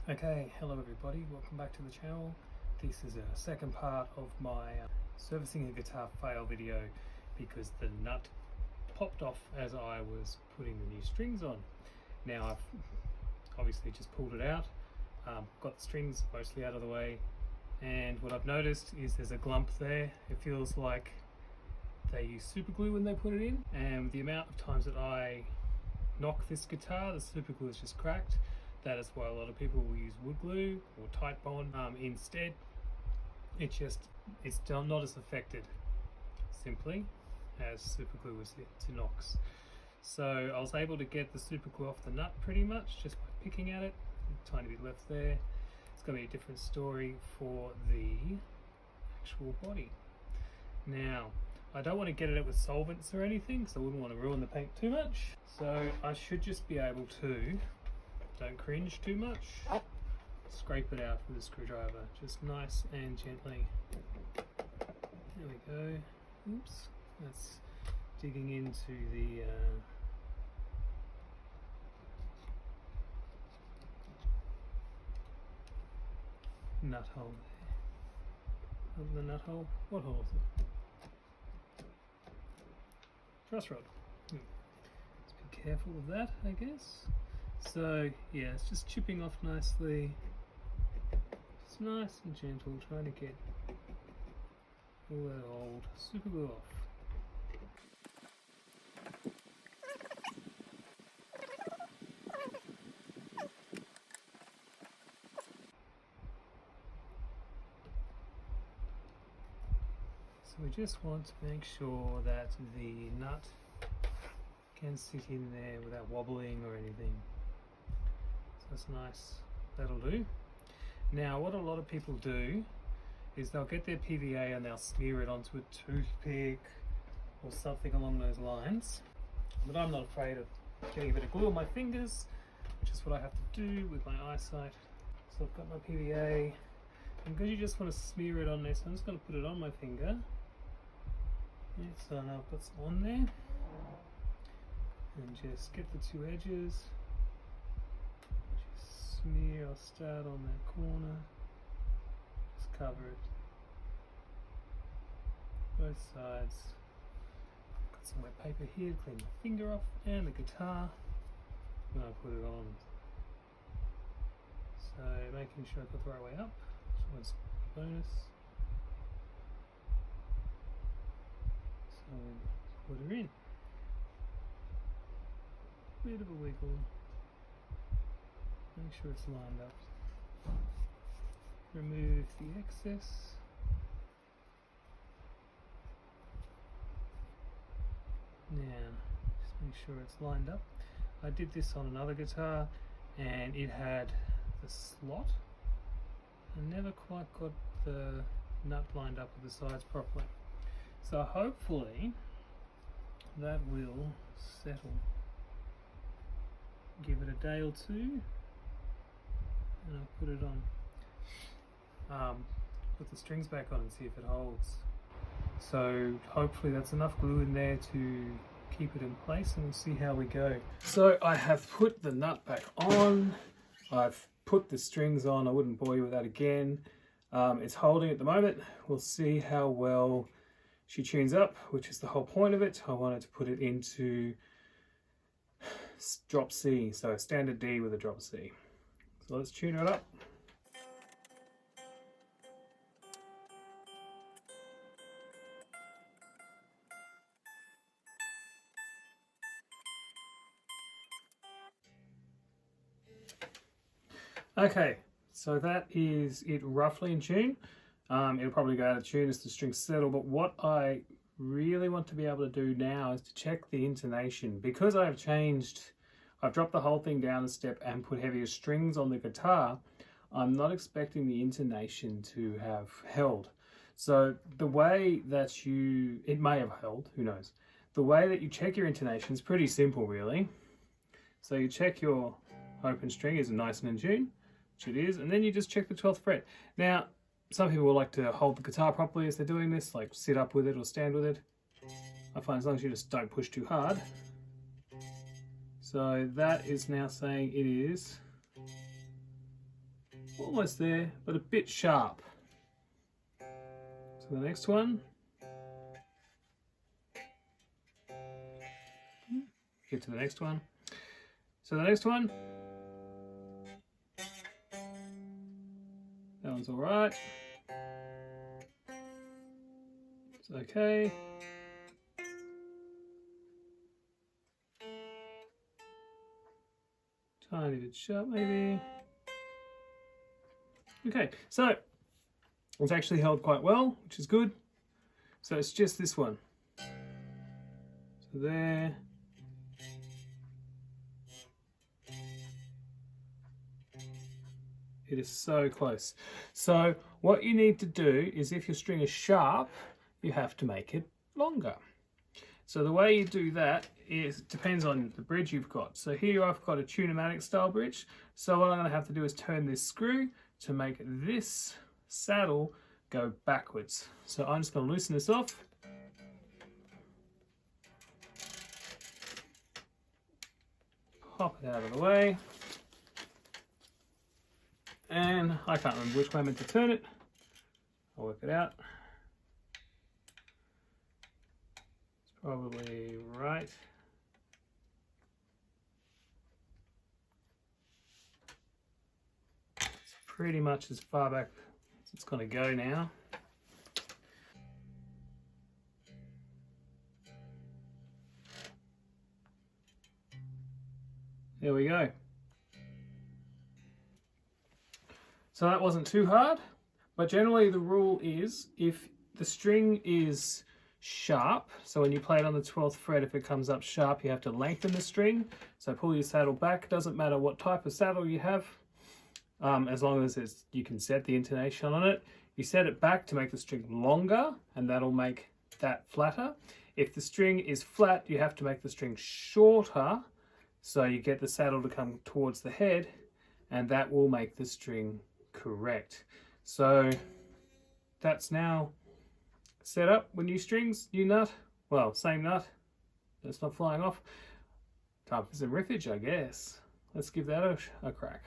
Okay, hello everybody, welcome back to the channel. This is a second part of my servicing a guitar fail video because the nut popped off as I was putting the new strings on. Now I've obviously just pulled it out, got the strings mostly out of the way, and what I've noticed is there's a glump there. It feels like they use super glue when they put it in, and with the amount of times that I knock this guitar, the super glue is just cracked. That is why a lot of people will use wood glue or tight bond instead. It's not as affected simply as super glue is to knocks. So I was able to get the super glue off the nut pretty much just by picking at it. A tiny bit left there. It's going to be a different story for the actual body. Now I don't want to get it with solvents or anything because I wouldn't want to ruin the paint too much. So I should just be able to, don't cringe too much, scrape it out with a screwdriver, just nice and gently. There we go. Oops, that's digging into the nut hole there. Not the nut hole. What hole is it? Truss rod. Just be careful of that, I guess. So yeah, it's just chipping off nicely. Just nice and gentle, trying to get all that old super glue off. So we just want to make sure that the nut can sit in there without wobbling or anything. So that's nice, that'll do. Now what a lot of people do is they'll get their PVA and they'll smear it onto a toothpick or something along those lines. But I'm not afraid of getting a bit of glue on my fingers, which is what I have to do with my eyesight. So I've got my PVA, and because you just want to smear it on there, so I'm just going to put it on my finger. Yeah, so now I've got some on there. And just get the two edges. Just smear, I'll start on that corner. Just cover it. Both sides. Got some wet paper here to clean my finger off and the guitar when I put it on. So making sure I've got the right way up. That's always a bonus. So put her in. Bit of a wiggle. Make sure it's lined up. Remove the excess. Now, just make sure it's lined up. I did this on another guitar and it had the slot. I never quite got the nut lined up with the sides properly. So hopefully that will settle. Give it a day or two and I'll put it on. Put the strings back on and see if it holds. So hopefully that's enough glue in there to keep it in place, and we'll see how we go. So I have put the nut back on. I've put the strings on. I wouldn't bore you with that again. It's holding at the moment. We'll see how well she tunes up, which is the whole point of it. I wanted to put it into drop C, so a standard D with a drop C. So let's tune it up. Okay, so that is it roughly in tune. It'll probably go out of tune as the strings settle, but what I really want to be able to do now is to check the intonation. Because I've dropped the whole thing down a step and put heavier strings on the guitar, I'm not expecting the intonation to have held. So the way that it may have held, who knows. The way that you check your intonation is pretty simple really. So you check your open string, is it nice and in tune? Which it is, and then you just check the 12th fret. Now, some people will like to hold the guitar properly as they're doing this, like sit up with it or stand with it. I find as long as you just don't push too hard. So that is now saying it is almost there, but a bit sharp. So the next one. Get to the next one. So the next one. That one's all right. It's okay. Tiny bit sharp maybe. Okay, so it's actually held quite well, which is good. So it's just this one. So there. It is so close. So what you need to do is, if your string is sharp, you have to make it longer. So the way you do that is, depends on the bridge you've got. So here I've got a tunematic style bridge. So what I'm going to have to do is turn this screw to make this saddle go backwards. So I'm just going to loosen this off. Pop it out of the way. And I can't remember which way I'm meant to turn it. I'll work it out. It's probably right. It's pretty much as far back as it's going to go now. There we go. So that wasn't too hard, but generally the rule is, if the string is sharp, so when you play it on the 12th fret, if it comes up sharp, you have to lengthen the string. So pull your saddle back. Doesn't matter what type of saddle you have, as long as you can set the intonation on it. You set it back to make the string longer, and that'll make that flatter. If the string is flat, you have to make the string shorter, so you get the saddle to come towards the head, and that will make the string correct. So that's now set up with new strings, new nut. Well, same nut. That's not flying off. Time for some riffage, I guess. Let's give that a crack.